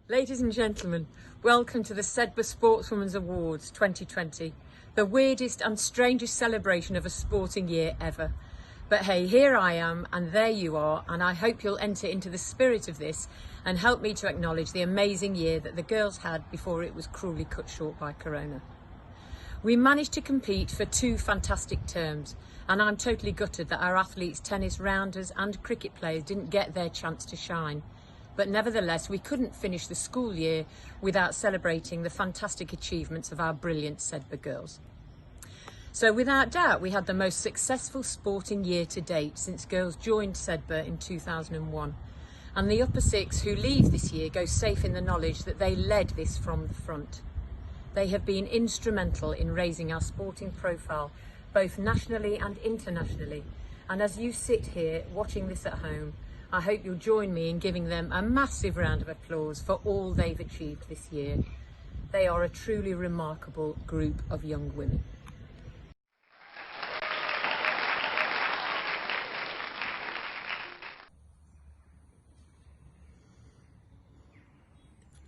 Ladies and gentlemen, welcome to the Sedbergh Sportswoman's Awards 2020, the weirdest and strangest celebration of a sporting year ever. But hey, here I am and there you are, and I hope you'll enter into the spirit of this and help me to acknowledge the amazing year that the girls had before it was cruelly cut short by Corona. We managed to compete for 2 fantastic terms, and I'm totally gutted that our athletes, tennis rounders and cricket players didn't get their chance to shine. But nevertheless, we couldn't finish the school year without celebrating the fantastic achievements of our brilliant Sedbergh girls. So without doubt, we had the most successful sporting year to date since girls joined Sedbergh in 2001. And the upper 6 who leave this year go safe in the knowledge that they led this from the front. They have been instrumental in raising our sporting profile, both nationally and internationally. And as you sit here watching this at home, I hope you'll join me in giving them a massive round of applause for all they've achieved this year. They are a truly remarkable group of young women.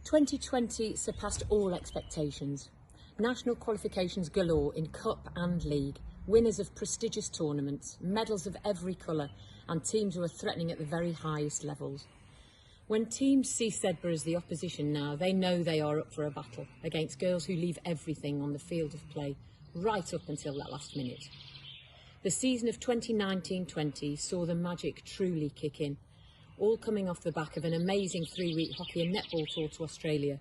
"2020 surpassed all expectations. National qualifications galore in Cup and League, winners of prestigious tournaments, medals of every colour, and teams who are threatening at the very highest levels. When teams see Sedbergh as the opposition now, they know they are up for a battle against girls who leave everything on the field of play, right up until that last minute. The season of 2019-20 saw the magic truly kick in, all coming off the back of an amazing 3-week hockey and netball tour to Australia.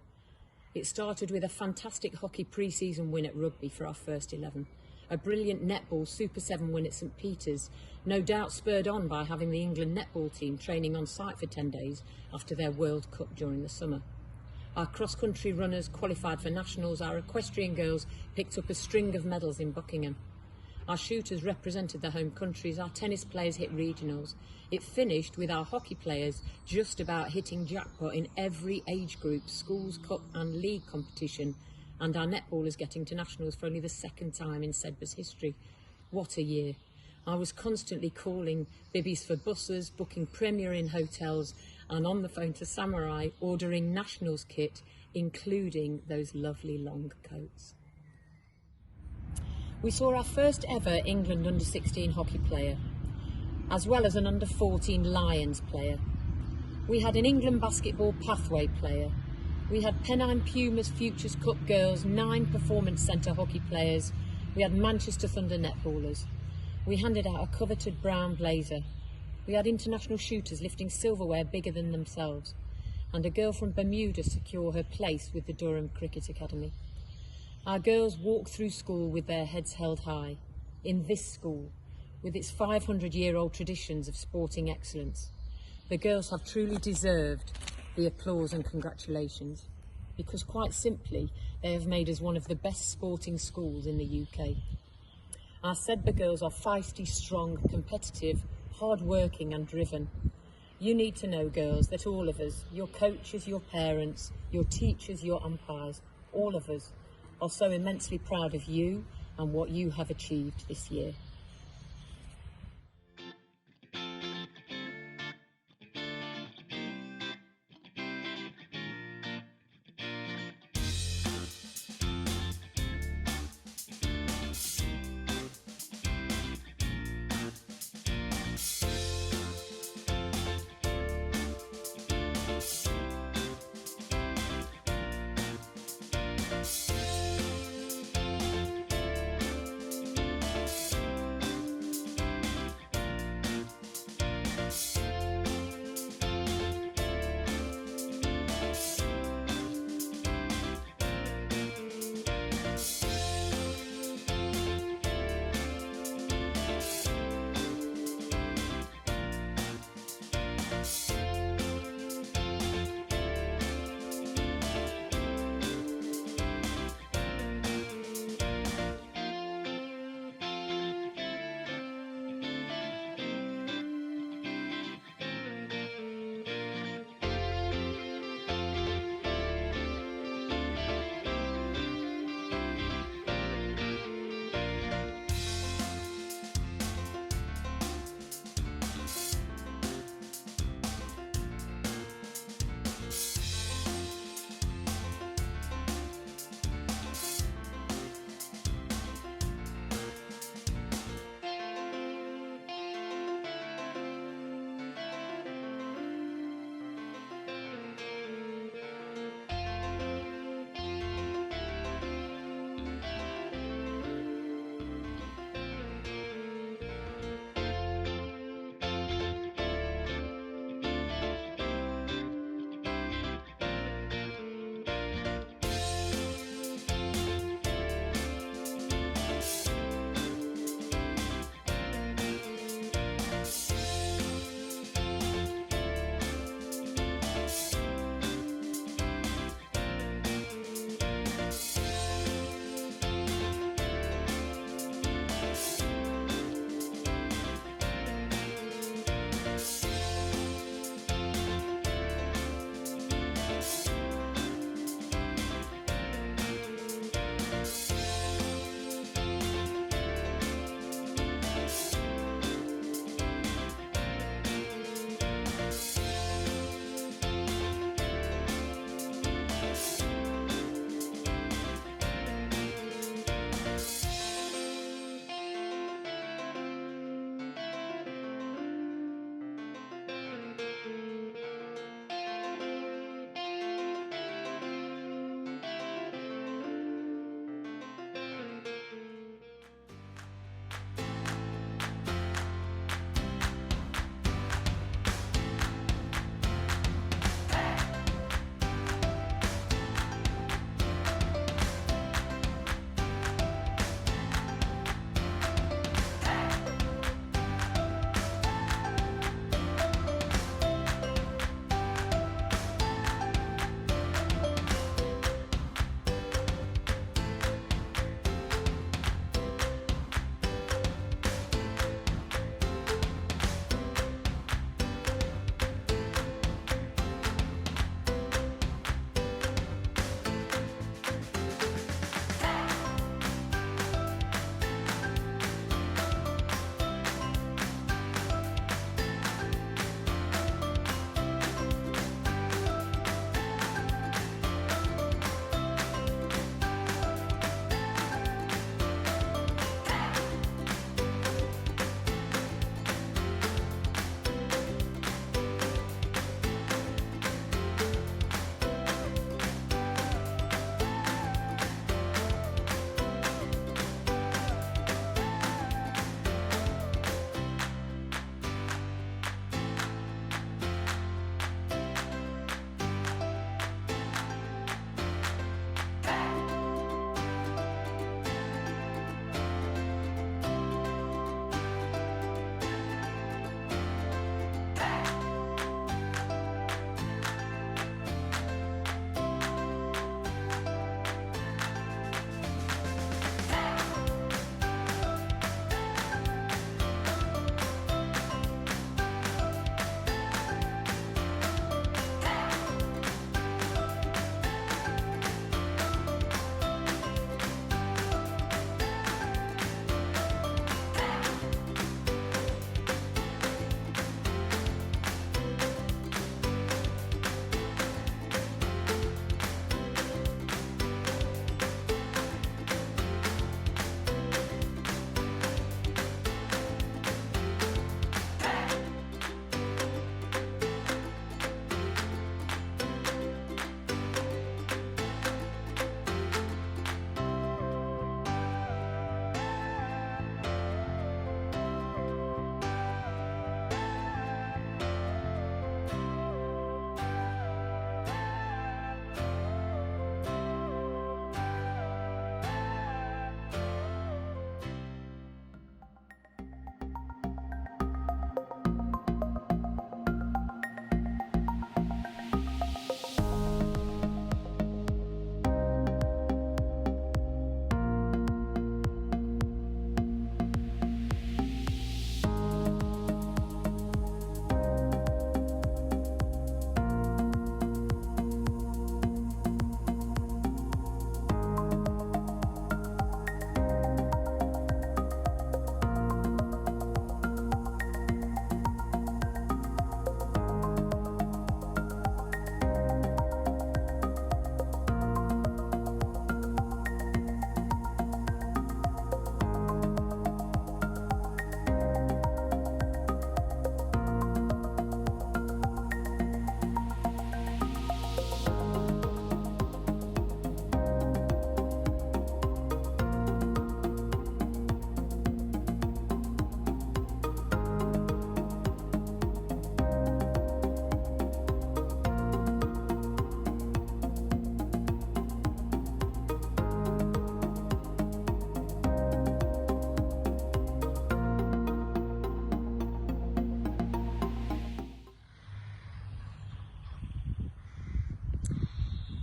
It started with a fantastic hockey pre-season win at rugby for our first 11, a brilliant netball Super 7 win at St Peter's, no doubt spurred on by having the England netball team training on site for 10 days after their World Cup during the summer. Our cross-country runners qualified for nationals, our equestrian girls picked up a string of medals in Buckingham. Our shooters represented their home countries, our tennis players hit regionals. It finished with our hockey players just about hitting jackpot in every age group, schools, cup and league competition, and our netballers getting to nationals for only the 2nd time in Sedbergh's history. What a year. I was constantly calling bibbies for buses, booking Premier Inn hotels, and on the phone to Samurai ordering nationals kit, including those lovely long coats. We saw our first ever England under-16 hockey player, as well as an under-14 Lions player. We had an England basketball pathway player. We had Pennine Pumas Futures Cup girls, 9 Performance Centre hockey players. We had Manchester Thunder netballers. We handed out a coveted brown blazer. We had international shooters lifting silverware bigger than themselves, and a girl from Bermuda secure her place with the Durham Cricket Academy. Our girls walked through school with their heads held high, in this school, with its 500-year-old traditions of sporting excellence. The girls have truly deserved the applause and congratulations, because quite simply, they have made us one of the best sporting schools in the UK. Our Sedbergh girls are feisty, strong, competitive, hard-working and driven. You need to know, girls, that all of us, your coaches, your parents, your teachers, your umpires, all of us, are so immensely proud of you and what you have achieved this year.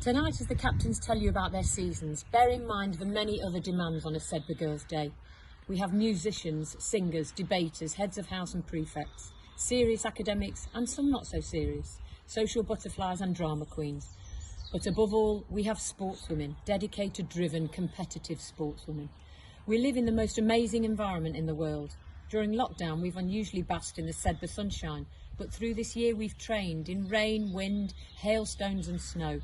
Tonight, as the captains tell you about their seasons, bear in mind the many other demands on a Sedbergh Girls' Day. We have musicians, singers, debaters, heads of house and prefects, serious academics and some not so serious, social butterflies and drama queens. But above all, we have sportswomen, dedicated, driven, competitive sportswomen. We live in the most amazing environment in the world. During lockdown, we've unusually basked in the Sedbergh sunshine, but through this year we've trained in rain, wind, hailstones and snow.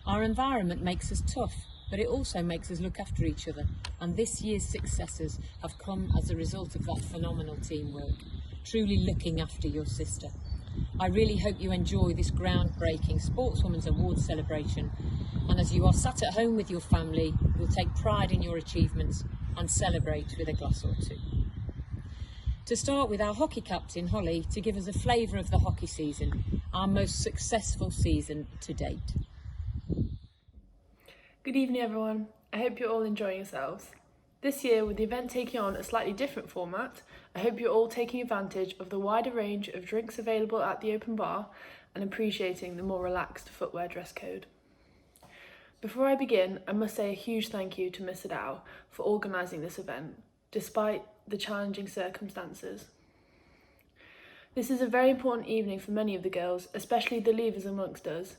Our environment makes us tough, but it also makes us look after each other, and this year's successes have come as a result of that phenomenal teamwork, truly looking after your sister. I really hope you enjoy this groundbreaking Sportswoman's Awards celebration, and as you are sat at home with your family, you'll take pride in your achievements and celebrate with a glass or two. To start with, our hockey captain, Holly, to give us a flavour of the hockey season, our most successful season to date. Good evening everyone, I hope you're all enjoying yourselves. This year, with the event taking on a slightly different format, I hope you're all taking advantage of the wider range of drinks available at the open bar and appreciating the more relaxed footwear dress code. Before I begin, I must say a huge thank you to Lucia Sdao for organising this event, despite the challenging circumstances. This is a very important evening for many of the girls, especially the leavers amongst us,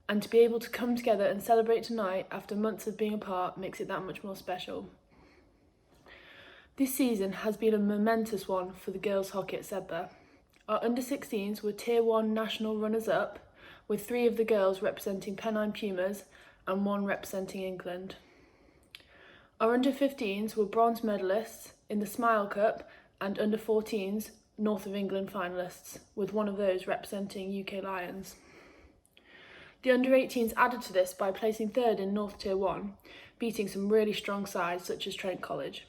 and to be able to come together and celebrate tonight after months of being apart makes it that much more special. This season has been a momentous one for the girls' hockey at Sedbergh. Our under-16s were Tier 1 national runners-up, with 3 of the girls representing Pennine Pumas and 1 representing England. Our under-15s were bronze medalists in the Smile Cup and under-14s North of England finalists, with one of those representing UK Lions. The under-18s added to this by placing 3rd in North Tier 1, beating some really strong sides such as Trent College.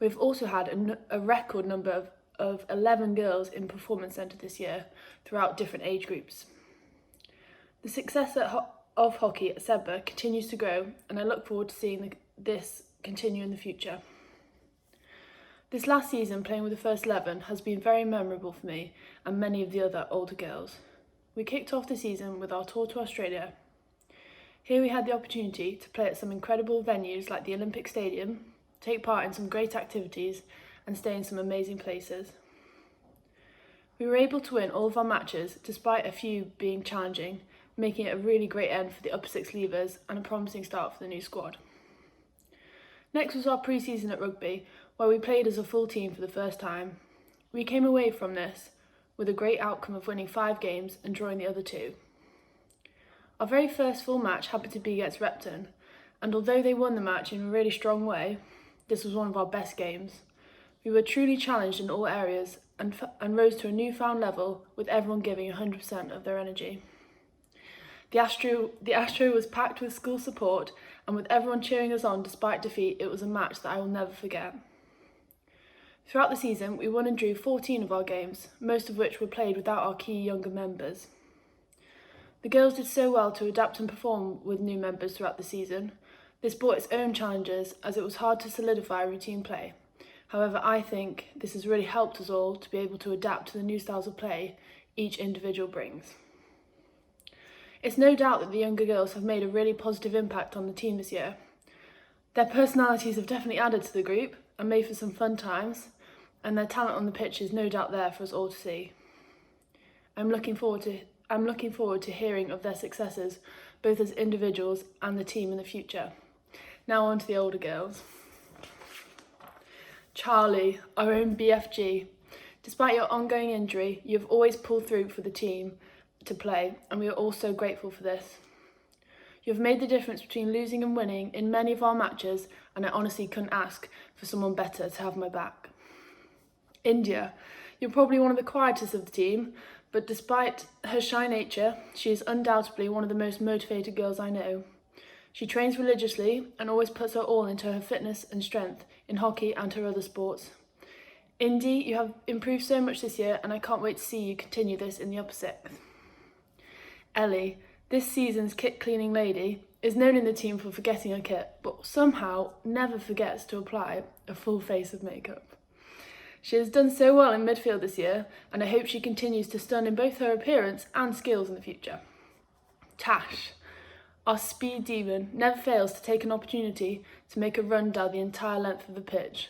We've also had a record number of 11 girls in Performance Centre this year throughout different age groups. The success of hockey at Sedbergh continues to grow, and I look forward to seeing this continue in the future. This last season playing with the first 11 has been very memorable for me and many of the other older girls. We kicked off the season with our tour to Australia. Here we had the opportunity to play at some incredible venues like the Olympic Stadium, take part in some great activities and stay in some amazing places. We were able to win all of our matches despite a few being challenging, making it a really great end for the upper 6 leavers and a promising start for the new squad. Next was our pre-season at rugby, where we played as a full team for the first time. We came away from this with a great outcome of winning 5 games and drawing the other 2. Our very first full match happened to be against Repton, and although they won the match in a really strong way, this was one of our best games. We were truly challenged in all areas and rose to a newfound level with everyone giving 100% of their energy. The Astro was packed with school support, and with everyone cheering us on despite defeat, it was a match that I will never forget. Throughout the season, we won and drew 14 of our games, most of which were played without our key younger members. The girls did so well to adapt and perform with new members throughout the season. This brought its own challenges, as it was hard to solidify routine play. However, I think this has really helped us all to be able to adapt to the new styles of play each individual brings. It's no doubt that the younger girls have made a really positive impact on the team this year. Their personalities have definitely added to the group and made for some fun times, and their talent on the pitch is no doubt there for us all to see. I'm looking forward to hearing of their successes, both as individuals and the team in the future. Now on to the older girls. Charlie, our own BFG. Despite your ongoing injury, you have always pulled through for the team to play, and we are all so grateful for this. You have made the difference between losing and winning in many of our matches, and I honestly couldn't ask for someone better to have my back. India, you're probably one of the quietest of the team, but despite her shy nature, she is undoubtedly one of the most motivated girls I know. She trains religiously and always puts her all into her fitness and strength in hockey and her other sports. Indy, you have improved so much this year, and I can't wait to see you continue this in the upper 6th. Ellie, this season's kit cleaning lady, is known in the team for forgetting her kit, but somehow never forgets to apply a full face of makeup. She has done so well in midfield this year, and I hope she continues to stun in both her appearance and skills in the future. Tash, Our speed demon never fails to take an opportunity to make a run down the entire length of the pitch.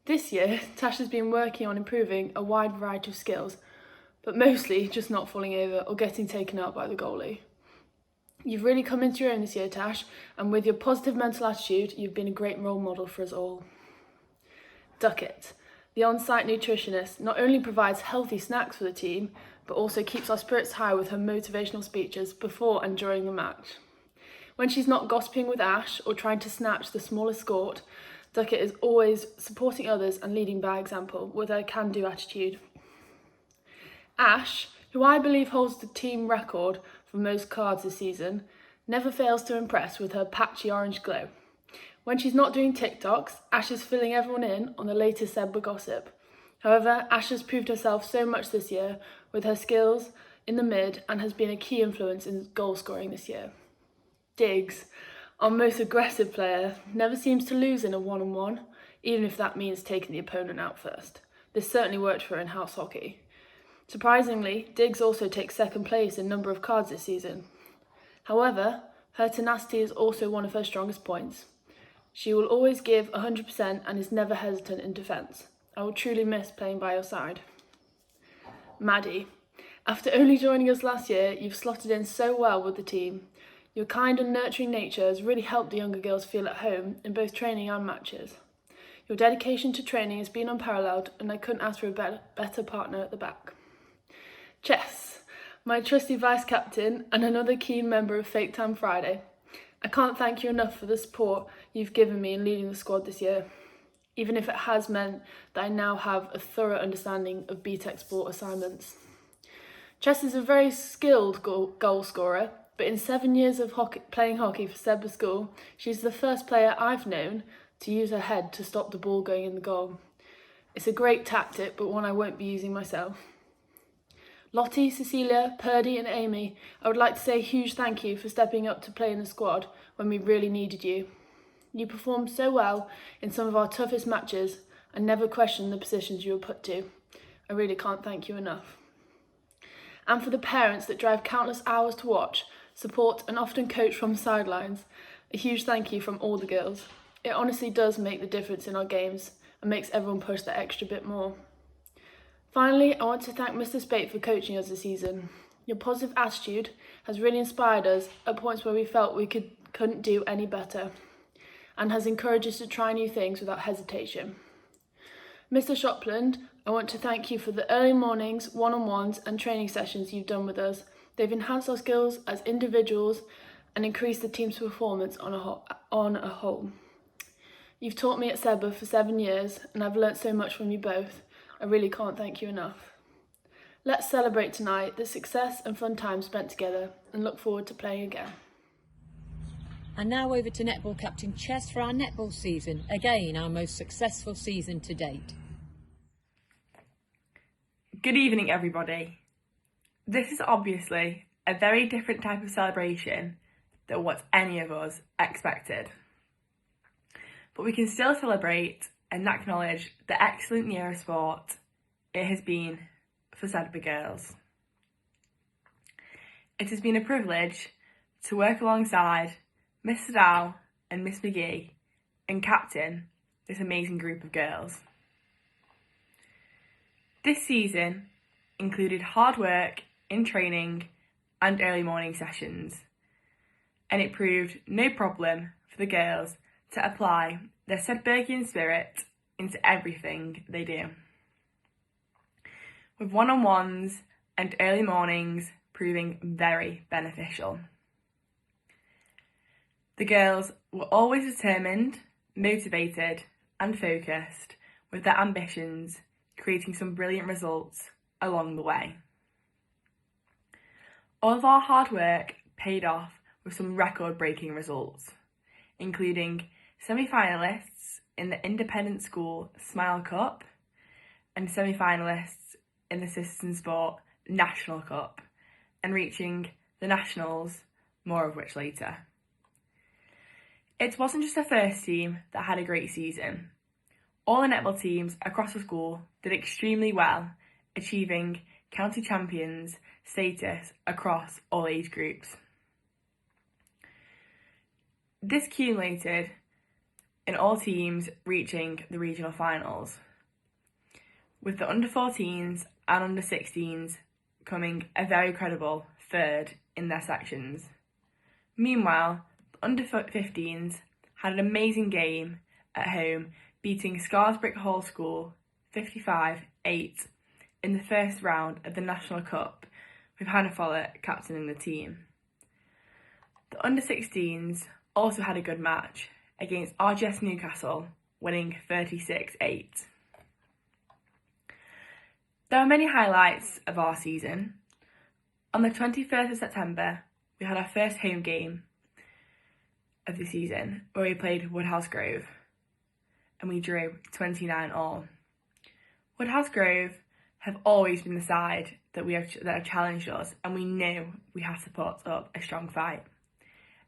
This year, Tash has been working on improving a wide variety of skills, but mostly just not falling over or getting taken out by the goalie. You've really come into your own this year, Tash, and with your positive mental attitude, you've been a great role model for us all. Duckett, the on-site nutritionist, not only provides healthy snacks for the team, but also keeps our spirits high with her motivational speeches before and during the match. When she's not gossiping with Ash or trying to snatch the smallest score, Duckett is always supporting others and leading by example with her can-do attitude. Ash, who I believe holds the team record for most cards this season, never fails to impress with her patchy orange glow. When she's not doing TikToks, Ash is filling everyone in on the latest Sedbergh gossip. However, Ash has proved herself so much this year with her skills in the mid and has been a key influence in goal scoring this year. Diggs, our most aggressive player, never seems to lose in a one-on-one, even if that means taking the opponent out first. This certainly worked for her in house hockey. Surprisingly, Diggs also takes second place in number of cards this season. However, her tenacity is also one of her strongest points. She will always give 100% and is never hesitant in defence. I will truly miss playing by your side. Maddie, after only joining us last year, you've slotted in so well with the team. Your kind and nurturing nature has really helped the younger girls feel at home in both training and matches. Your dedication to training has been unparalleled, and I couldn't ask for a better partner at the back. Chess, my trusty vice-captain and another keen member of Fake Time Friday. I can't thank you enough for the support you've given me in leading the squad this year, even if it has meant that I now have a thorough understanding of BTEC sport assignments. Chess is a very skilled goal scorer, but in 7 years of playing hockey for Sedbergh School, she's the first player I've known to use her head to stop the ball going in the goal. It's a great tactic, but one I won't be using myself. Lottie, Cecilia, Purdy and Amy, I would like to say a huge thank you for stepping up to play in the squad when we really needed you. You performed so well in some of our toughest matches and never questioned the positions you were put to. I really can't thank you enough. And for the parents that drive countless hours to watch, support and often coach from the sidelines, a huge thank you from all the girls. It honestly does make the difference in our games and makes everyone push that extra bit more. Finally, I want to thank Mr. Spate for coaching us this season. Your positive attitude has really inspired us at points where we felt we couldn't do any better, and has encouraged us to try new things without hesitation. Mr. Shopland, I want to thank you for the early mornings, one-on-ones and training sessions you've done with us. They've enhanced our skills as individuals and increased the team's performance on a whole. You've taught me at Sedbergh for 7 years and I've learnt so much from you both. I really can't thank you enough. Let's celebrate tonight the success and fun time spent together and look forward to playing again. And now over to netball captain Chess for our netball season. Again, our most successful season to date. Good evening, everybody. This is obviously a very different type of celebration than what any of us expected. But we can still celebrate and acknowledge the excellent year of sport it has been for Sedbergh girls. It has been a privilege to work alongside Miss Sdao and Miss McGee and captain this amazing group of girls. This season included hard work in training and early morning sessions, and it proved no problem for the girls to apply their Sedberghian spirit into everything they do. With one-on-ones and early mornings proving very beneficial. The girls were always determined, motivated and focused with their ambitions, creating some brilliant results along the way. All of our hard work paid off with some record-breaking results, including semi-finalists in the Independent School Smile Cup and semi-finalists in the Citizen Sport National Cup, and reaching the Nationals, more of which later. It wasn't just the first team that had a great season. All the netball teams across the school did extremely well, achieving county champions status across all age groups. This culminated in all teams reaching the regional finals, with the under-14s and under-16s coming a very credible third in their sections. Meanwhile, the under-15s had an amazing game at home, beating Scarsbrick Hall School 55-8 in the first round of the National Cup, with Hannah Follett captaining the team. The under-16s also had a good match against RGS Newcastle, winning 36-8. There are many highlights of our season. On the 21st of September, we had our first home game of the season, where we played Woodhouse Grove, and we drew 29-all. Woodhouse Grove have always been the side that have challenged us, and we knew we had to put up a strong fight.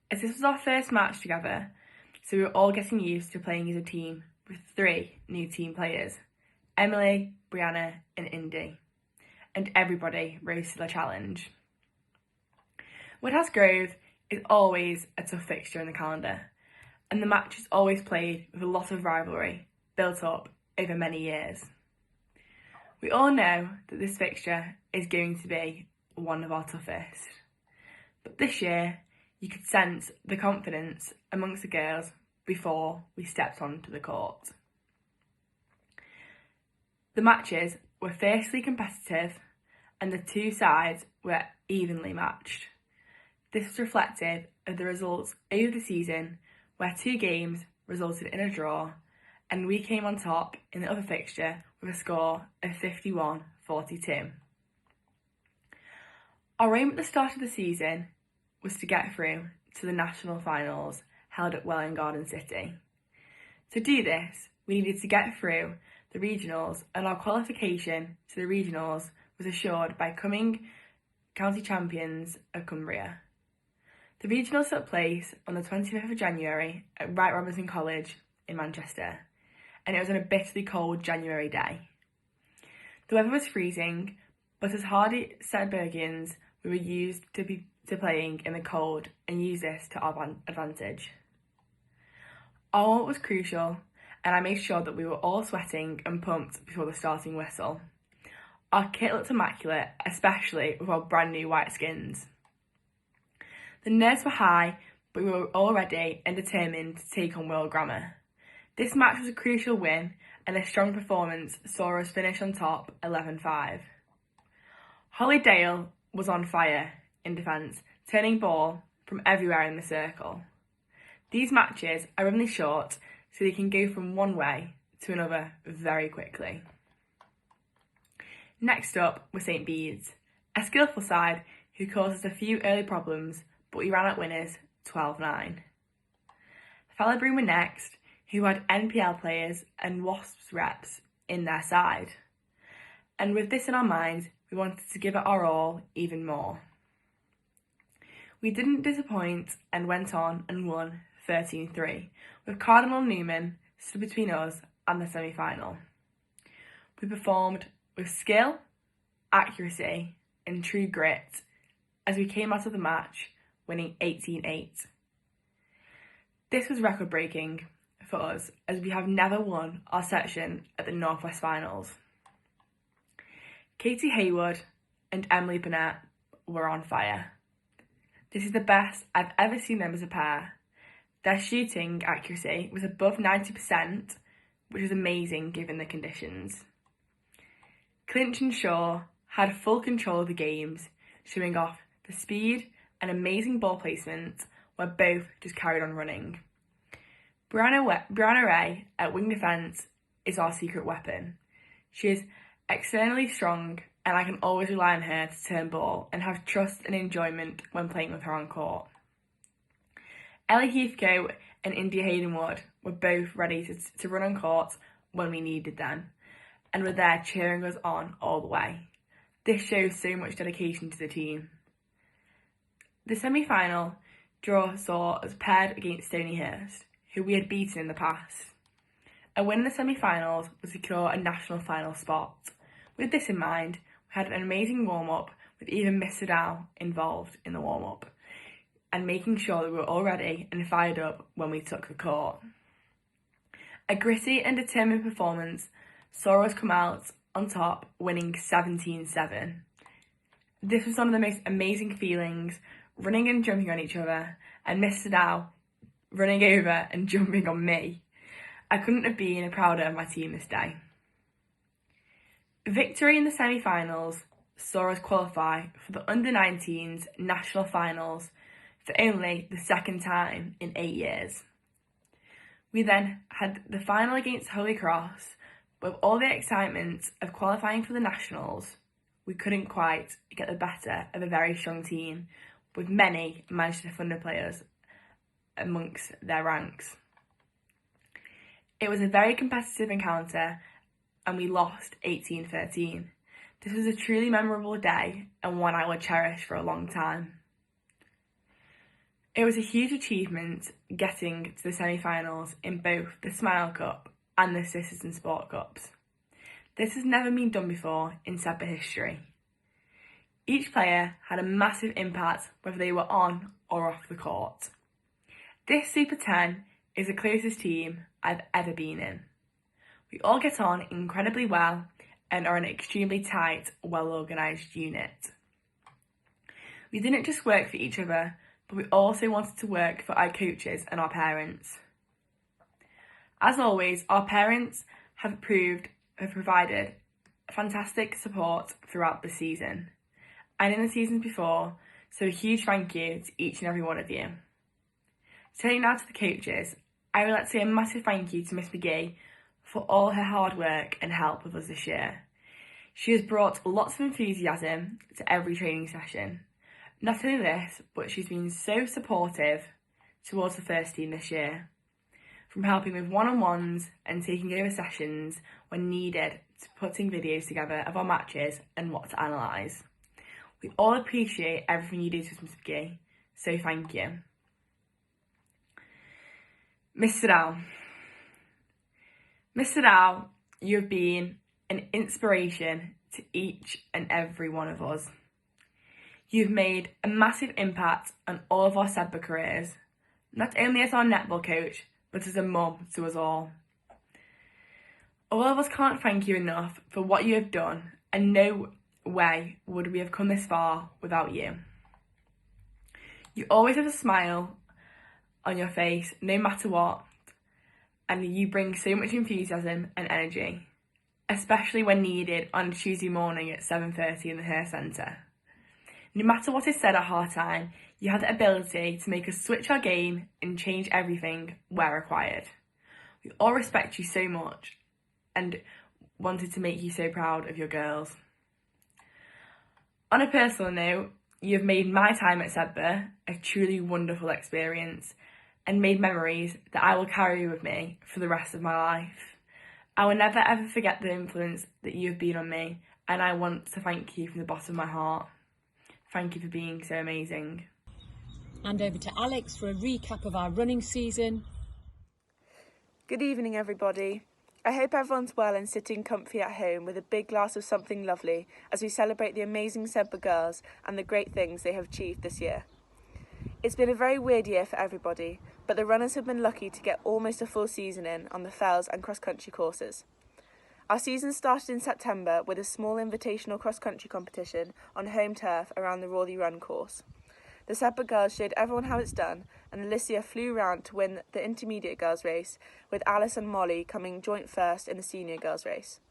As this was our first match together, so we were all getting used to playing as a team with 3 new team players, Emily, Brianna and Indy, and everybody rose to the challenge. Woodhouse Grove is always a tough fixture in the calendar, and the match is always played with a lot of rivalry built up over many years. We all know that this fixture is going to be one of our toughest, but this year you could sense the confidence amongst the girls before we stepped onto the court. The matches were fiercely competitive and the 2 sides were evenly matched. This was reflective of the results over the season, where 2 games resulted in a draw and we came on top in the other fixture with a score of 51-42. Our aim at the start of the season was to get through to the national finals held at Welwyn Garden City. To do this, we needed to get through the regionals, and our qualification to the regionals was assured by coming county champions of Cumbria. The regionals took place on the 25th of January at Wright Robinson College in Manchester, and it was on a bitterly cold January day. The weather was freezing, but as hardy Sedbergians, we were used to playing in the cold and used this to our advantage. Our moment was crucial, and I made sure that we were all sweating and pumped before the starting whistle. Our kit looked immaculate, especially with our brand new white skins. The nerves were high, but we were all ready and determined to take on World Grammar. This match was a crucial win, and a strong performance saw us finish on top 11-5. Holly Dale was on fire in defence, turning ball from everywhere in the circle. These matches are really short, so they can go from one way to another very quickly. Next up was St Bede's, a skillful side who caused us a few early problems, but we ran out winners 12-9. Fallabroom were next, who had NPL players and Wasps reps in their side. And with this in our minds, we wanted to give it our all even more. We didn't disappoint and went on and won 13-3, with Cardinal Newman stood between us and the semi-final. We performed with skill, accuracy and true grit as we came out of the match winning 18-8. This was record-breaking for us, as we have never won our section at the Northwest Finals. Katie Haywood and Emily Burnett were on fire. This is the best I've ever seen them as a pair. Their shooting accuracy was above 90%, which was amazing given the conditions. Clinch and Shaw had full control of the games, showing off the speed and amazing ball placement, where both just carried on running. Brianna Ray at wing defence is our secret weapon. She is externally strong, and I can always rely on her to turn ball and have trust and enjoyment when playing with her on court. Ellie Heathcote and India Haydenwood were both ready to run on court when we needed them, and were there cheering us on all the way. This shows so much dedication to the team. The semi-final draw saw us paired against Stonyhurst, who we had beaten in the past. A win in the semi-finals would secure a national final spot. With this in mind, we had an amazing warm-up with even Miss Sdao involved in the warm-up. and making sure that we were all ready and fired up when we took the court. A gritty and determined performance saw us come out on top, winning 17-7. This was one of the most amazing feelings, running and jumping on each other, and Miss Sdao running over and jumping on me. I couldn't have been prouder of my team this day. Victory in the semi-finals saw us qualify for the under-19s national finals for only the second time in 8 years. We then had the final against Holy Cross. With all the excitement of qualifying for the nationals, we couldn't quite get the better of a very strong team, with many Manchester Thunder players amongst their ranks. It was a very competitive encounter and we lost 18-13. This was a truly memorable day and one I will cherish for a long time. It was a huge achievement getting to the semi-finals in both the Smile Cup and the Citizen Sport Cups. This has never been done before in Sedbergh history. Each player had a massive impact whether they were on or off the court. This Super 10 is the closest team I've ever been in. We all get on incredibly well and are an extremely tight, well-organised unit. We didn't just work for each other, but we also wanted to work for our coaches and our parents. As always, our parents have provided fantastic support throughout the season and in the seasons before, so a huge thank you to each and every one of you. Turning now to the coaches, I would like to say a massive thank you to Miss McGee for all her hard work and help with us this year. She has brought lots of enthusiasm to every training session. Not only this, but she's been so supportive towards the first team this year, from helping with one-on-ones and taking over sessions when needed to putting videos together of our matches and what to analyse. We all appreciate everything you do to us, Miss McGee, so thank you. Miss Sdao. Miss Sdao, you have been an inspiration to each and every one of us. You've made a massive impact on all of our Sedbergh careers, not only as our netball coach, but as a mum to us all. All of us can't thank you enough for what you have done, and no way would we have come this far without you. You always have a smile on your face, no matter what, and you bring so much enthusiasm and energy, especially when needed on a Tuesday morning at 7:30 in the hair centre. No matter what is said at half-time, you have the ability to make us switch our game and change everything where required. We all respect you so much and wanted to make you so proud of your girls. On a personal note, you have made my time at Sedbergh a truly wonderful experience and made memories that I will carry with me for the rest of my life. I will never ever forget the influence that you have been on me, and I want to thank you from the bottom of my heart. Thank you for being so amazing. And over to Alex for a recap of our running season. Good evening, everybody. I hope everyone's well and sitting comfy at home with a big glass of something lovely as we celebrate the amazing Sedbergh girls and the great things they have achieved this year. It's been a very weird year for everybody, but the runners have been lucky to get almost a full season in on the fells and cross-country courses. Our season started in September with a small invitational cross-country competition on home turf around the Rawley Run course. The Sedbergh girls showed everyone how it's done, and Lucia flew round to win the intermediate girls race, with Alice and Molly coming joint first in the senior girls race.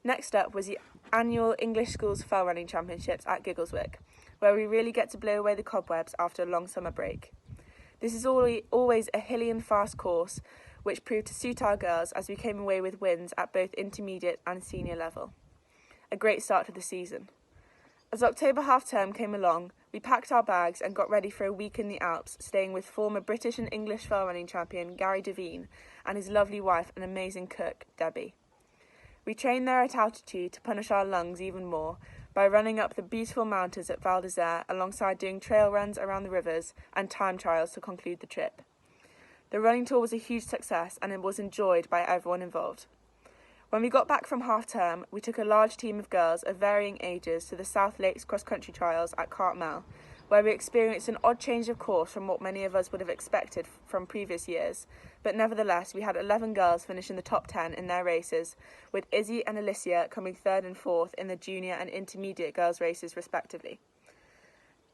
Next up was the annual English Schools Fell Running Championships at Giggleswick, where we really get to blow away the cobwebs after a long summer break. This is always a hilly and fast course, which proved to suit our girls as we came away with wins at both intermediate and senior level. A great start to the season. As October half-term came along, we packed our bags and got ready for a week in the Alps, staying with former British and English fell running champion Gary Devine and his lovely wife and amazing cook, Debbie. We trained there at altitude to punish our lungs even more by running up the beautiful mountains at Val d'Isere alongside doing trail runs around the rivers and time trials to conclude the trip. The running tour was a huge success and it was enjoyed by everyone involved. When we got back from half-term, we took a large team of girls of varying ages to the South Lakes cross-country trials at Cartmel, where we experienced an odd change of course from what many of us would have expected from previous years, but nevertheless we had 11 girls finish in the top 10 in their races, with Izzy and Alicia coming 3rd and 4th in the junior and intermediate girls races respectively.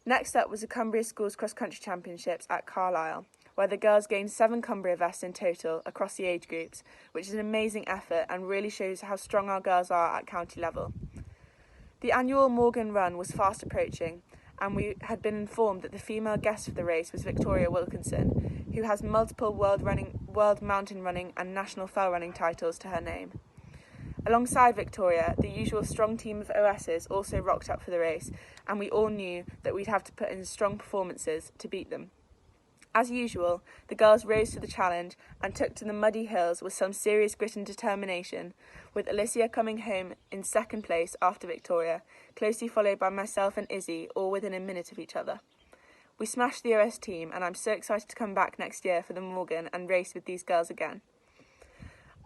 Next up was the Cumbria Schools Cross Country Championships at Carlisle, where the girls gained 7 Cumbria vests in total across the age groups, which is an amazing effort and really shows how strong our girls are at county level. The annual Morgan Run was fast approaching, and we had been informed that the female guest for the race was Victoria Wilkinson, who has multiple world mountain running and national fell running titles to her name. Alongside Victoria, the usual strong team of OSs also rocked up for the race, and we all knew that we'd have to put in strong performances to beat them. As usual, the girls rose to the challenge and took to the muddy hills with some serious grit and determination, with Alicia coming home in 2nd place after Victoria, closely followed by myself and Izzy, all within a minute of each other. We smashed the OS team, and I'm so excited to come back next year for the Morgan and race with these girls again.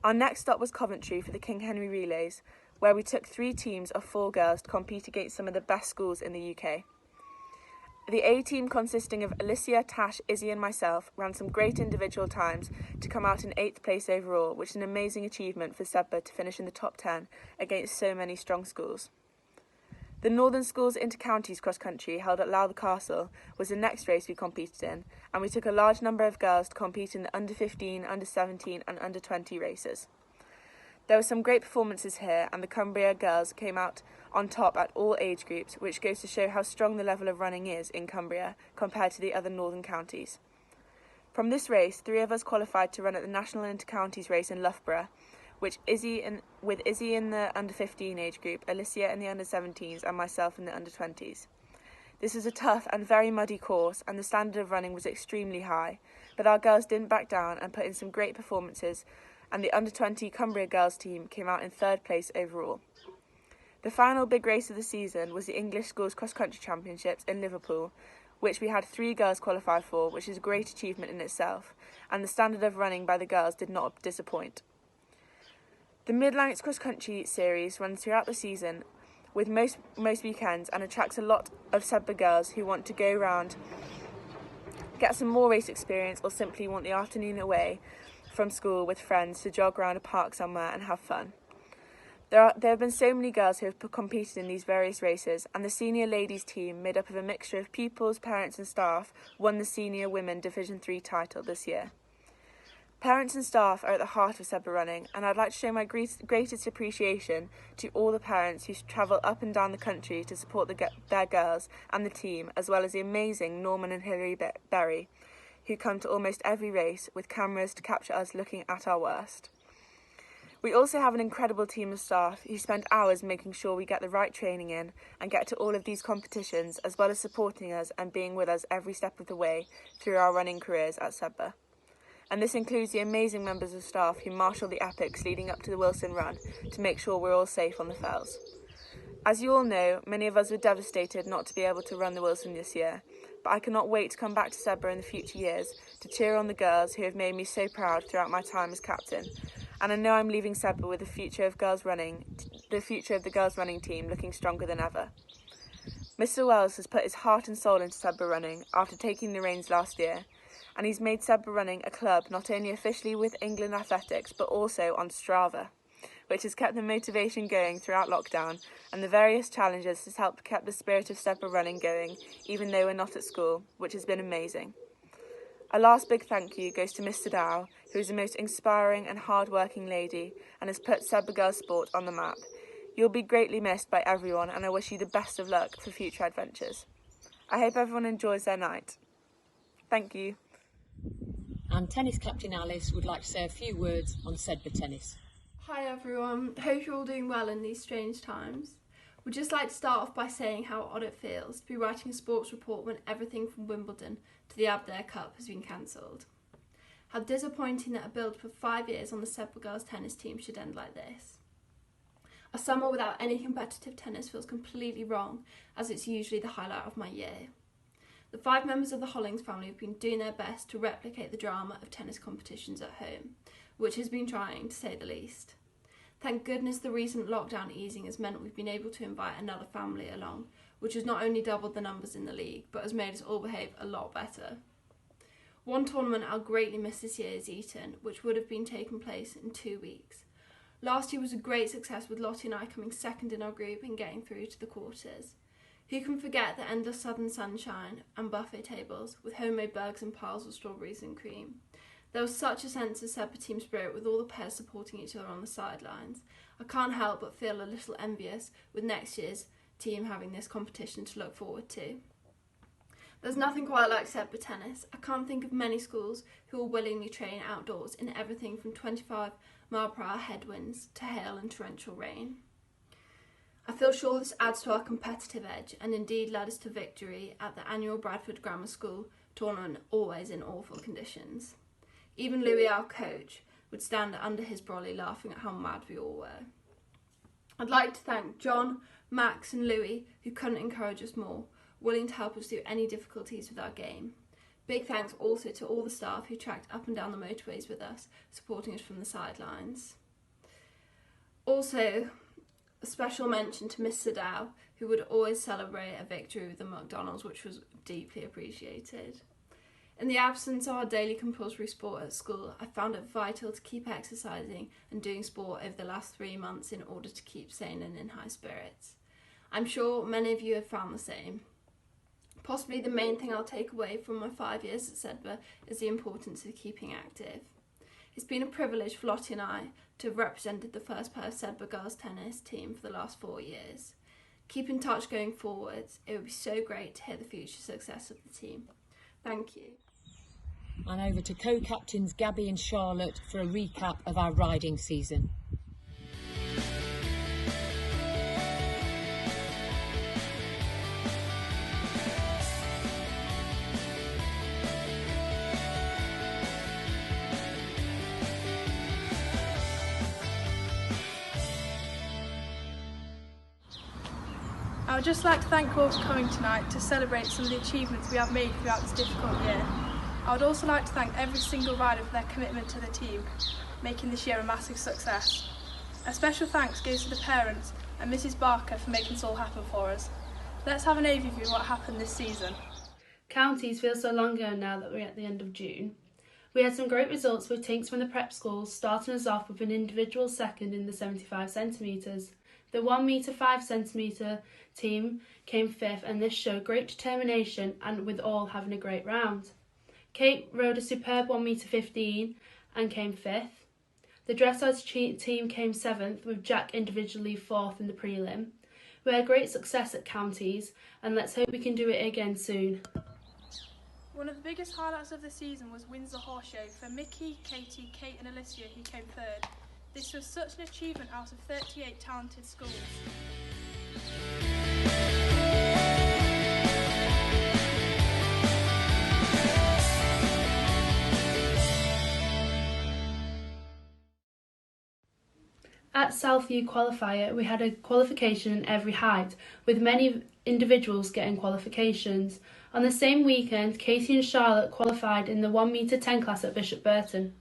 Our next stop was Coventry for the King Henry Relays, where we took 3 teams of 4 girls to compete against some of the best schools in the UK. The A team, consisting of Alicia, Tash, Izzy and myself, ran some great individual times to come out in 8th place overall, which is an amazing achievement for Sedbergh to finish in the top 10 against so many strong schools. The Northern Schools Inter-Counties Cross Country, held at Lowther Castle, was the next race we competed in, and we took a large number of girls to compete in the under 15, under 17 and under 20 races. There were some great performances here, and the Cumbria girls came out on top at all age groups, which goes to show how strong the level of running is in Cumbria compared to the other northern counties. From this race, 3 of us qualified to run at the National Inter-Counties race in Loughborough, with Izzy in the under 15 age group, Alicia in the under 17s and myself in the under 20s. This was a tough and very muddy course, and the standard of running was extremely high, but our girls didn't back down and put in some great performances, and the under 20 Cumbria girls team came out in 3rd place overall. The final big race of the season was the English Schools Cross Country Championships in Liverpool, which we had 3 girls qualify for, which is a great achievement in itself, and the standard of running by the girls did not disappoint. The Mid-Lancs Cross Country series runs throughout the season with most weekends and attracts a lot of Sedbergh girls who want to go round, get some more race experience, or simply want the afternoon away from school with friends to jog around a park somewhere and have fun. There have been so many girls who have competed in these various races, and the senior ladies team, made up of a mixture of pupils, parents and staff, won the Senior Women Division 3 title this year. Parents and staff are at the heart of Sedbergh running, and I'd like to show my greatest appreciation to all the parents who travel up and down the country to support their girls and the team, as well as the amazing Norman and Hilary Berry, who come to almost every race with cameras to capture us looking at our worst. We also have an incredible team of staff who spend hours making sure we get the right training in and get to all of these competitions, as well as supporting us and being with us every step of the way through our running careers at Sedbergh. And this includes the amazing members of staff who marshal the epics leading up to the Wilson Run to make sure we're all safe on the fells. As you all know, many of us were devastated not to be able to run the Wilson this year, but I cannot wait to come back to Sedbergh in the future years to cheer on the girls who have made me so proud throughout my time as captain. And I know I'm leaving Sedbergh with the future of the girls running team looking stronger than ever. Mr. Wells has put his heart and soul into Sedbergh running after taking the reins last year, and he's made Sedbergh running a club not only officially with England Athletics but also on Strava, which has kept the motivation going throughout lockdown, and the various challenges has helped keep the spirit of Sedbergh running going even though we're not at school, which has been amazing. A last big thank you goes to Miss Sdao, who is the most inspiring and hard-working lady and has put Sedbergh girls sport on the map. You'll be greatly missed by everyone, and I wish you the best of luck for future adventures. I hope everyone enjoys their night. Thank you. And tennis captain Alice would like to say a few words on Sedbergh tennis. Hi everyone, hope you're all doing well in these strange times. We'd just like to start off by saying how odd it feels to be writing a sports report when everything from Wimbledon to the Aberdare Cup has been cancelled. How disappointing that a build for 5 years on the Sedbergh girls tennis team should end like this. A summer without any competitive tennis feels completely wrong, as it's usually the highlight of my year. The 5 members of the Hollings family have been doing their best to replicate the drama of tennis competitions at home, which has been trying to say the least. Thank goodness the recent lockdown easing has meant we've been able to invite another family along, which has not only doubled the numbers in the league, but has made us all behave a lot better. One tournament I'll greatly miss this year is Eton, which would have been taking place in 2 weeks. Last year was a great success with Lottie and I coming second in our group and getting through to the quarters. Who can forget the endless southern sunshine and buffet tables with homemade burgers and piles of strawberries and cream? There was such a sense of Sedbergh team spirit with all the pairs supporting each other on the sidelines. I can't help but feel a little envious with next year's team having this competition to look forward to. There's nothing quite like Sedbergh tennis. I can't think of many schools who will willingly train outdoors in everything from 25-mile-per-hour headwinds to hail and torrential rain. I feel sure this adds to our competitive edge and indeed led us to victory at the annual Bradford Grammar School tournament, always in awful conditions. Even Louis, our coach, would stand under his brolly laughing at how mad we all were. I'd like to thank John, Max and Louis, who couldn't encourage us more, willing to help us through any difficulties with our game. Big thanks also to all the staff who tracked up and down the motorways with us, supporting us from the sidelines. Also, a special mention to Miss Sdao, who would always celebrate a victory with the McDonald's, which was deeply appreciated. In the absence of our daily compulsory sport at school, I found it vital to keep exercising and doing sport over the last 3 months in order to keep sane and in high spirits. I'm sure many of you have found the same. Possibly the main thing I'll take away from my 5 years at Sedbergh is the importance of keeping active. It's been a privilege for Lottie and I to have represented the first pair of Sedbergh girls tennis team for the last 4 years. Keep in touch going forwards. It would be so great to hear the future success of the team. Thank you. And over to co-captains Gabby and Charlotte for a recap of our riding season. I would just like to thank you all for coming tonight to celebrate some of the achievements we have made throughout this difficult year. I would also like to thank every single rider for their commitment to the team, making this year a massive success. A special thanks goes to the parents and Mrs Barker for making this all happen for us. Let's have an overview of what happened this season. Counties feels so long ago now that we're at the end of June. We had some great results with Tinks from the prep schools starting us off with an individual second in the 75 centimetres. The 1 metre 5 centimetre team came fifth, and this showed great determination and with all having a great round. Kate rode a superb 1 metre 15 and came fifth. The dressage team came seventh, with Jack individually fourth in the prelim. We had great success at counties, and let's hope we can do it again soon. One of the biggest highlights of the season was Windsor Horse Show for Mickey, Katie, Kate and Alicia, who came third. This was such an achievement out of 38 talented schools. At Southview Qualifier, we had a qualification in every height, with many individuals getting qualifications. On the same weekend, Katie and Charlotte qualified in the 1 metre 10 class at Bishop Burton.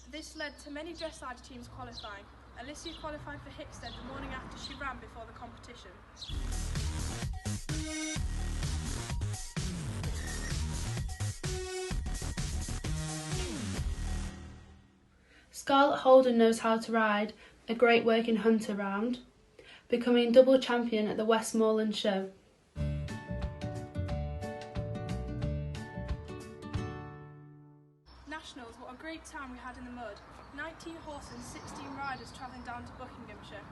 This led to many dressage teams qualifying. Alicia qualified for Hickstead the morning after she ran before the competition. Scarlett Holden knows how to ride a great work in Hunter round, becoming double champion at the Westmoreland show. Nationals, what a great time we had in the mud. 19 horses and 16 riders travelling down to Buckinghamshire.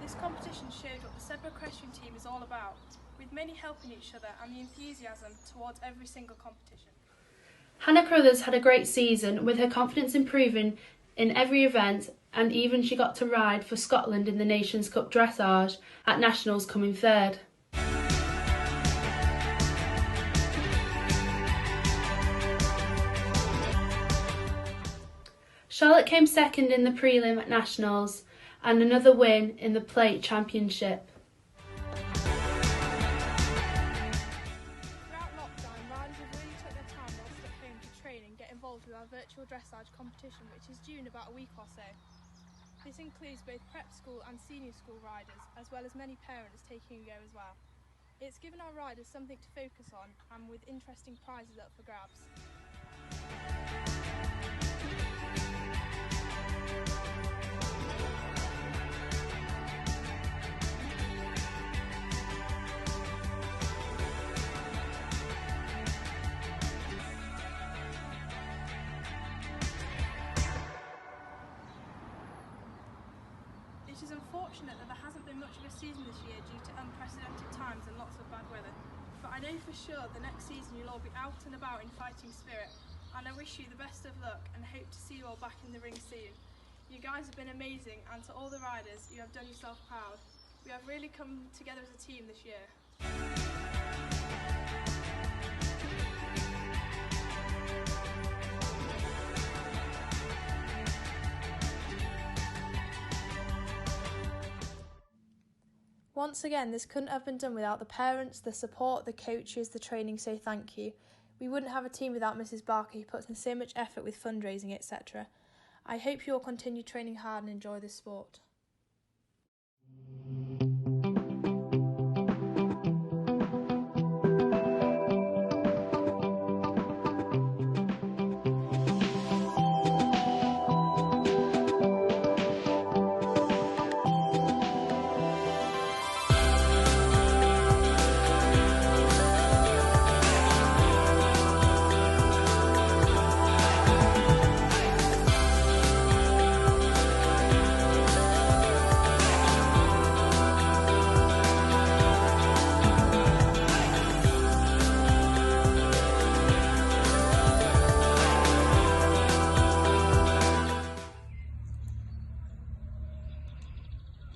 This competition showed what the Sedbergh Equestrian team is all about, with many helping each other and the enthusiasm towards every single competition. Hannah Crothers had a great season, with her confidence improving in every event, and even she got to ride for Scotland in the Nations Cup dressage at Nationals, coming third. Charlotte came second in the prelim at Nationals and another win in the Plate Championship. Throughout lockdown, riders have really took their time whilst at home to train and get involved with our virtual dressage competition, which is due in about a week or so. This includes both prep school and senior school riders, as well as many parents taking a go as well. It's given our riders something to focus on and with interesting prizes up for grabs. It is unfortunate that there hasn't been much of a season this year due to unprecedented times and lots of bad weather, but I know for sure the next season you'll all be out and about in fighting spirit, and I wish you the best of luck and hope to see you all back in the ring soon. You guys have been amazing, and to all the riders, you have done yourself proud. We have really come together as a team this year. Once again, this couldn't have been done without the parents, the support, the coaches, the training, so thank you. We wouldn't have a team without Mrs. Barker, who puts in so much effort with fundraising, etc. I hope you all continue training hard and enjoy this sport.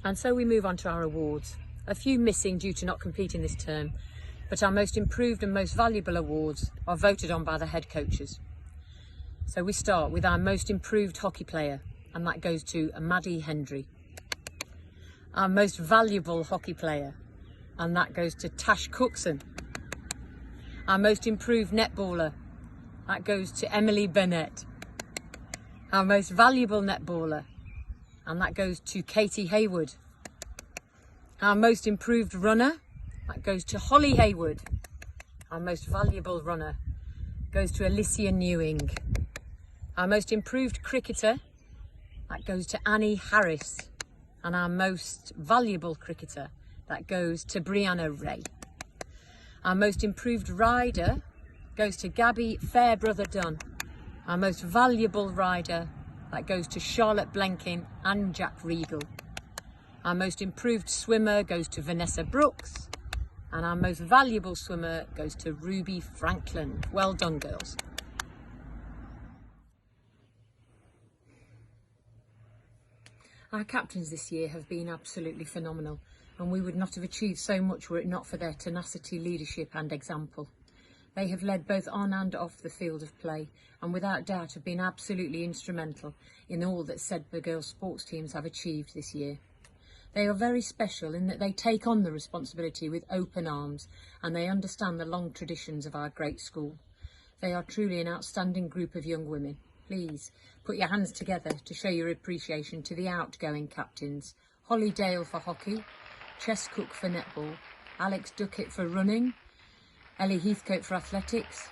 And so we move on to our awards. A few missing due to not competing this term, but our most improved and most valuable awards are voted on by the head coaches. So we start with our most improved hockey player, and that goes to Maddie Hendry. Our most valuable hockey player, and that goes to Tash Cookson. Our most improved netballer, that goes to Emily Burnett. Our most valuable netballer, and that goes to Katie Hayward. Our most improved runner, that goes to Holly Hayward. Our most valuable runner goes to Alicia Newing. Our most improved cricketer, that goes to Annie Harris. And our most valuable cricketer, that goes to Brianna Ray. Our most improved rider goes to Gabby Fairbrother Dunn. Our most valuable rider, that goes to Charlotte Blenkin and Jack Regal. Our most improved swimmer goes to Vanessa Brooks. And our most valuable swimmer goes to Ruby Franklin. Well done, girls. Our captains this year have been absolutely phenomenal, and we would not have achieved so much were it not for their tenacity, leadership and example. They have led both on and off the field of play, and without doubt have been absolutely instrumental in all that Sedbergh girls sports teams have achieved this year. They are very special in that they take on the responsibility with open arms, and they understand the long traditions of our great school. They are truly an outstanding group of young women. Please put your hands together to show your appreciation to the outgoing captains: Holly Dale for hockey, Chess Cook for netball, Alex Duckett for running, Ellie Heathcote for athletics,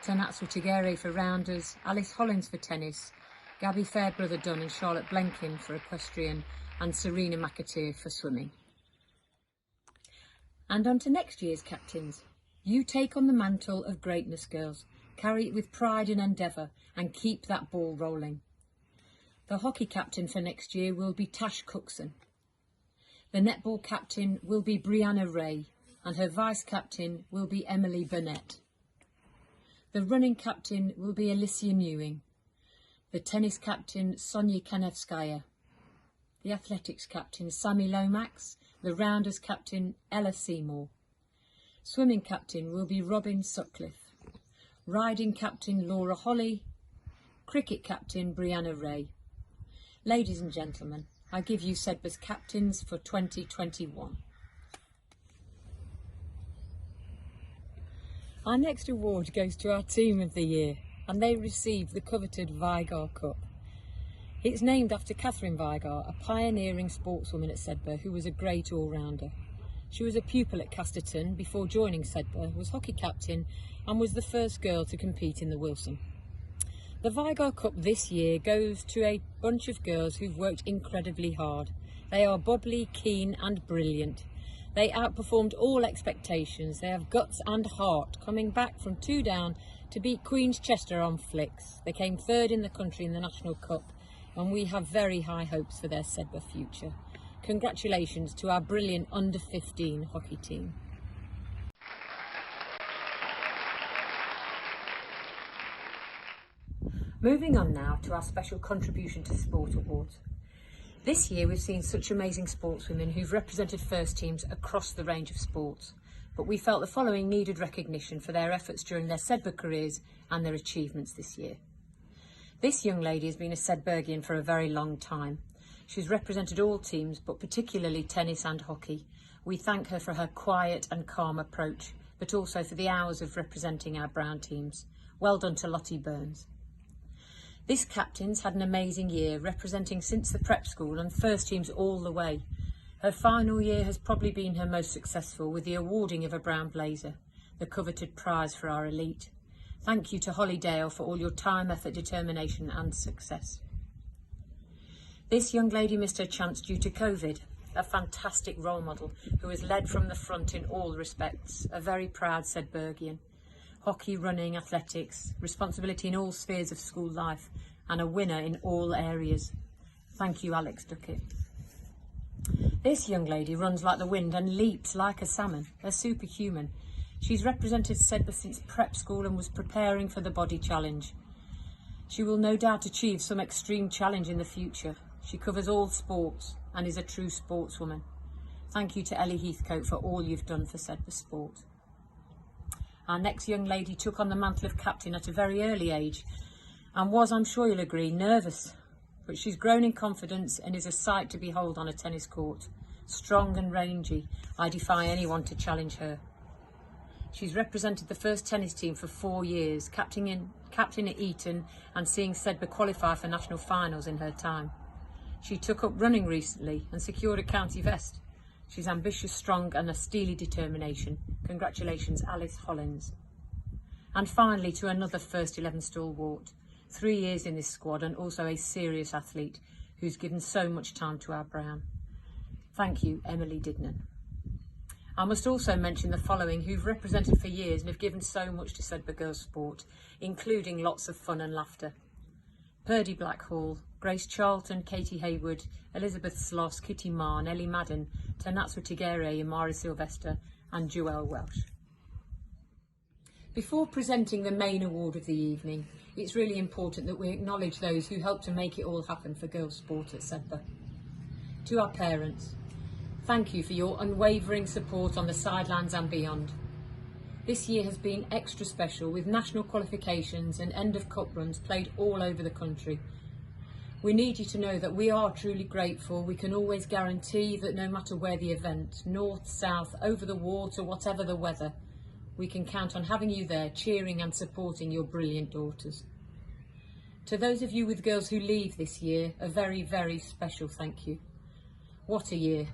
Tanatsu Tigere for rounders, Alice Hollins for tennis, Gabby Fairbrother Dunn and Charlotte Blenkin for equestrian, and Serena McAteer for swimming. And on to next year's captains. You take on the mantle of greatness, girls. Carry it with pride and endeavour and keep that ball rolling. The hockey captain for next year will be Tash Cookson. The netball captain will be Brianna Ray, and her vice captain will be Emily Burnett. The running captain will be Alicia Newing. The tennis captain, Sonia Kanevskaya. The athletics captain, Sammy Lomax. The rounders captain, Ella Seymour. Swimming captain will be Robin Sutcliffe. Riding captain, Laura Holly. Cricket captain, Brianna Ray. Ladies and gentlemen, I give you Sedbergh's captains for 2021. Our next award goes to our team of the year, and they received the coveted Vigar Cup. It's named after Catherine Vigar, a pioneering sportswoman at Sedbergh who was a great all-rounder. She was a pupil at Casterton before joining Sedbergh, was hockey captain and was the first girl to compete in the Wilson. The Vigar Cup this year goes to a bunch of girls who've worked incredibly hard. They are bubbly, keen and brilliant. They outperformed all expectations. They have guts and heart, coming back from 2 down to beat Queen's Chester on flicks. They came 3rd in the country in the National Cup, and we have very high hopes for their Sedbergh future. Congratulations to our brilliant under-15 hockey team. Moving on now to our special Contribution to Sport Awards. This year we've seen such amazing sportswomen who've represented first teams across the range of sports, but we felt the following needed recognition for their efforts during their Sedbergh careers and their achievements this year. This young lady has been a Sedberghian for a very long time. She's represented all teams, but particularly tennis and hockey. We thank her for her quiet and calm approach, but also for the hours of representing our Brown teams. Well done to Lottie Burns. This captain's had an amazing year, representing since the prep school and first teams all the way. Her final year has probably been her most successful, with the awarding of a brown blazer, the coveted prize for our elite. Thank you to Holly Dale for all your time, effort, determination and success. This young lady missed her chance due to COVID, a fantastic role model who has led from the front in all respects, a very proud Sedberghian. Hockey, running, athletics, responsibility in all spheres of school life, and a winner in all areas. Thank you, Alex Duckett. This young lady runs like the wind and leaps like a salmon, a superhuman. She's represented Sedbergh since prep school and was preparing for the body challenge. She will no doubt achieve some extreme challenge in the future. She covers all sports and is a true sportswoman. Thank you to Ellie Heathcote for all you've done for Sedbergh sport. Our next young lady took on the mantle of captain at a very early age and was, I'm sure you'll agree, nervous. But she's grown in confidence and is a sight to behold on a tennis court. Strong and rangy, I defy anyone to challenge her. She's represented the first tennis team for 4 years, captain at Eton and seeing Sedbergh qualify for national finals in her time. She took up running recently and secured a county vest. She's ambitious, strong and a steely determination. Congratulations, Alice Hollins. And finally to another first 11 stalwart, 3 years in this squad and also a serious athlete who's given so much time to our Brown. Thank you, Emily Didnan. I must also mention the following who've represented for years and have given so much to Sedbergh girls sport, including lots of fun and laughter. Purdy Blackhall, Grace Charlton, Katie Haywood, Elizabeth Sloss, Kitty Marn, Ellie Madden, Tanatswa Tigere, Imari Sylvester and Joelle Welsh. Before presenting the main award of the evening, it's really important that we acknowledge those who helped to make it all happen for girls' sport at Sedbergh. To our parents, thank you for your unwavering support on the sidelines and beyond. This year has been extra special with national qualifications and end of cup runs played all over the country. We need you to know that we are truly grateful. We can always guarantee that no matter where the event, north, south, over the water, whatever the weather, we can count on having you there cheering and supporting your brilliant daughters. To those of you with girls who leave this year, a very, very special thank you. What a year.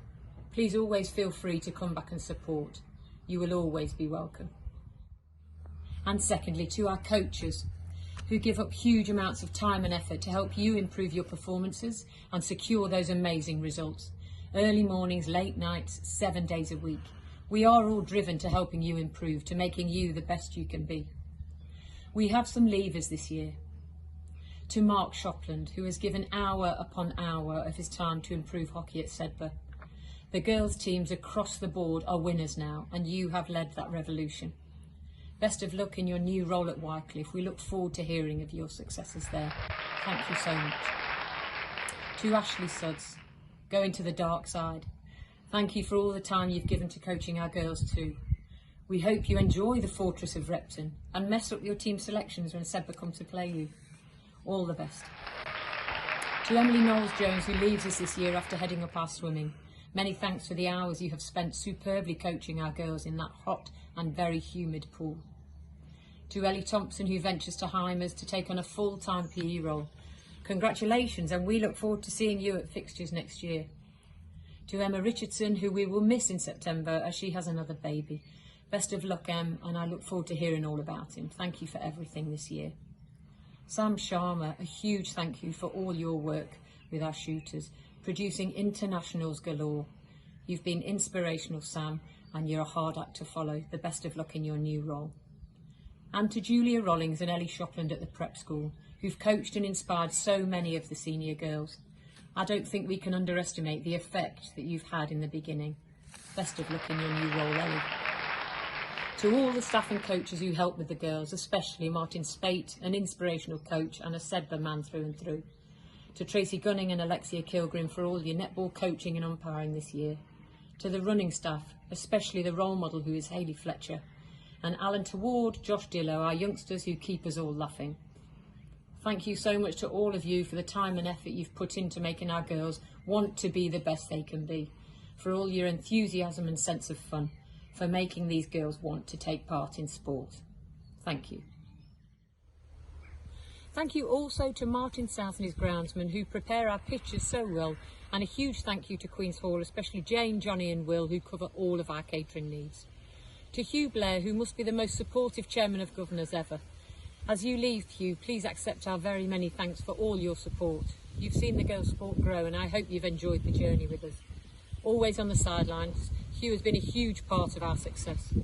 Please always feel free to come back and support. You will always be welcome. And secondly, to our coaches, who give up huge amounts of time and effort to help you improve your performances and secure those amazing results. Early mornings, late nights, 7 days a week. We are all driven to helping you improve, to making you the best you can be. We have some leavers this year. To Mark Shopland, who has given hour upon hour of his time to improve hockey at Sedbergh. The girls' teams across the board are winners now, and you have led that revolution. Best of luck in your new role at Wycliffe. We look forward to hearing of your successes there. Thank you so much. To Ashley Sudds, going to the dark side. Thank you for all the time you've given to coaching our girls too. We hope you enjoy the Fortress of Repton and mess up your team selections when Sedbergh come to play you. All the best. To Emily Knowles-Jones, who leaves us this year after heading up our swimming. Many thanks for the hours you have spent superbly coaching our girls in that hot and very humid pool. To Ellie Thompson, who ventures to Hymers to take on a full-time PE role. Congratulations, and we look forward to seeing you at fixtures next year. To Emma Richardson, who we will miss in September as she has another baby. Best of luck, Em, and I look forward to hearing all about him. Thank you for everything this year. Sam Sharma, a huge thank you for all your work with our shooters, producing internationals galore. You've been inspirational, Sam, and you're a hard act to follow. The best of luck in your new role. And to Julia Rollings and Ellie Shopland at the prep school, who've coached and inspired so many of the senior girls. I don't think we can underestimate the effect that you've had in the beginning. Best of luck in your new role, Ellie. To all the staff and coaches who helped with the girls, especially Martin Spate, an inspirational coach and a Sedbergh man through and through. To Tracy Gunning and Alexia Kilgrim for all your netball coaching and umpiring this year. To the running staff, especially the role model who is Hayley Fletcher. And Alan Toward, Josh Dillow, our youngsters who keep us all laughing. Thank you so much to all of you for the time and effort you've put into making our girls want to be the best they can be. For all your enthusiasm and sense of fun. For making these girls want to take part in sport. Thank you. Thank you also to Martin South and his groundsmen who prepare our pitches so well, and a huge thank you to Queen's Hall, especially Jane, Johnny and Will, who cover all of our catering needs. To Hugh Blair, who must be the most supportive chairman of governors ever. As you leave, Hugh, please accept our very many thanks for all your support. You've seen the girls' sport grow and I hope you've enjoyed the journey with us. Always on the sidelines, Hugh has been a huge part of our success.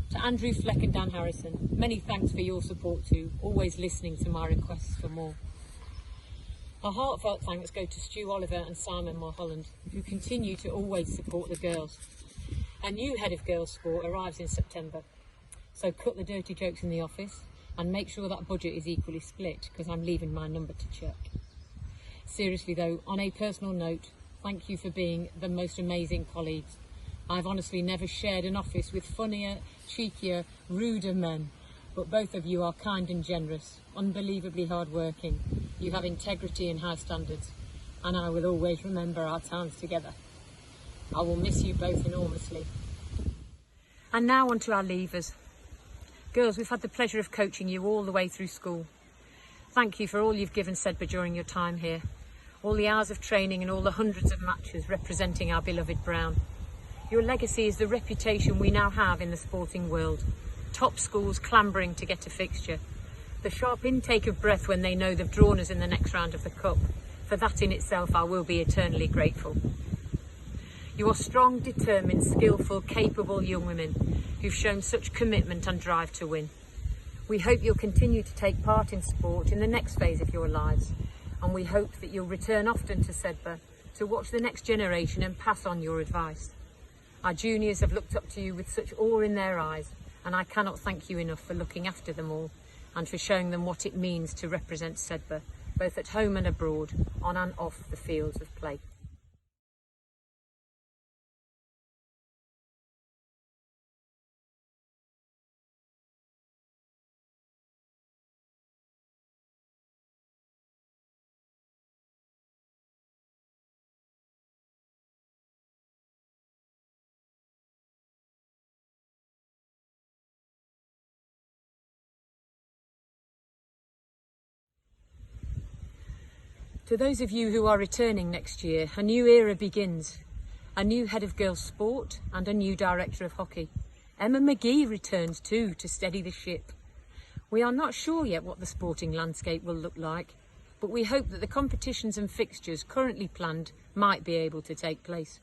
To Andrew Fleck and Dan Harrison, many thanks for your support too, always listening to my requests for more. Our heartfelt thanks go to Stu Oliver and Simon Mulholland, who continue to always support the girls. A new head of girls' sport arrives in September, so cut the dirty jokes in the office and make sure that budget is equally split, because I'm leaving my number to check. Seriously though, on a personal note, thank you for being the most amazing colleagues. I've honestly never shared an office with funnier, cheekier, ruder men, but both of you are kind and generous, unbelievably hard-working. You have integrity and high standards, and I will always remember our times together. I will miss you both enormously. And now on to our leavers. Girls, we've had the pleasure of coaching you all the way through school. Thank you for all you've given Sedbergh during your time here. All the hours of training and all the hundreds of matches representing our beloved Brown. Your legacy is the reputation we now have in the sporting world. Top schools clambering to get a fixture. The sharp intake of breath when they know they've drawn us in the next round of the Cup. For that in itself I will be eternally grateful. You are strong, determined, skillful, capable young women who've shown such commitment and drive to win. We hope you'll continue to take part in sport in the next phase of your lives, and we hope that you'll return often to Sedbergh to watch the next generation and pass on your advice. Our juniors have looked up to you with such awe in their eyes, and I cannot thank you enough for looking after them all and for showing them what it means to represent Sedbergh, both at home and abroad, on and off the fields of play. To those of you who are returning next year, a new era begins. A new head of girls' sport and a new director of hockey. Emma McGee returns too to steady the ship. We are not sure yet what the sporting landscape will look like, but we hope that the competitions and fixtures currently planned might be able to take place.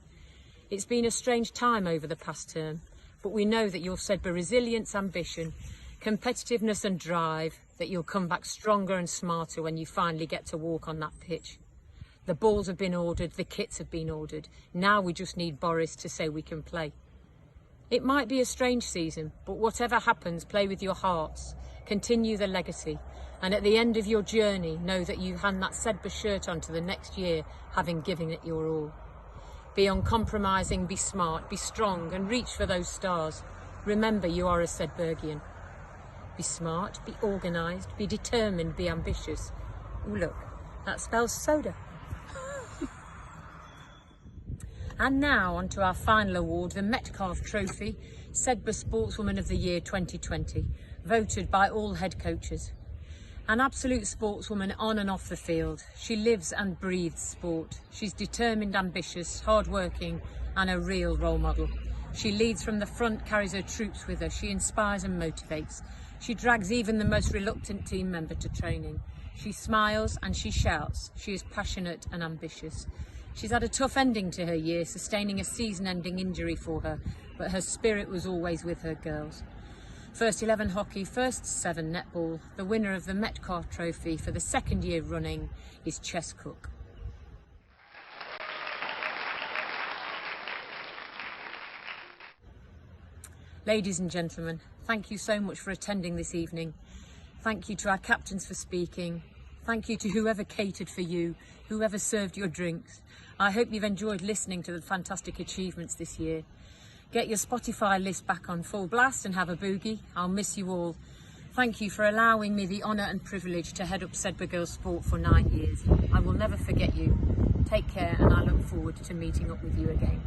It's been a strange time over the past term, but we know that you'll Sedbergh resilience, ambition, competitiveness and drive, that you'll come back stronger and smarter when you finally get to walk on that pitch. The balls have been ordered, the kits have been ordered. Now we just need Boris to say we can play. It might be a strange season, but whatever happens, play with your hearts, continue the legacy, and at the end of your journey, know that you hand that Sedbergh shirt on to the next year, having given it your all. Be uncompromising, be smart, be strong, and reach for those stars. Remember, you are a Sedberghian. Be smart, be organised, be determined, be ambitious. Ooh, look, that spells soda. And now on to our final award, the Metcalfe Trophy, Sedbergh Sportswoman of the Year 2020, voted by all head coaches. An absolute sportswoman on and off the field. She lives and breathes sport. She's determined, ambitious, hard-working and a real role model. She leads from the front, carries her troops with her. She inspires and motivates. She drags even the most reluctant team member to training. She smiles and she shouts. She is passionate and ambitious. She's had a tough ending to her year, sustaining a season-ending injury for her, but her spirit was always with her girls. First 11 hockey, first 7 netball. The winner of the Metcalfe Trophy for the second year running is Chess Cook. Ladies and gentlemen, thank you so much for attending this evening. Thank you to our captains for speaking. Thank you to whoever catered for you, whoever served your drinks. I hope you've enjoyed listening to the fantastic achievements this year. Get your Spotify list back on full blast and have a boogie. I'll miss you all. Thank you for allowing me the honour and privilege to head up Sedbergh Girls Sport for 9 years. I will never forget you. Take care and I look forward to meeting up with you again.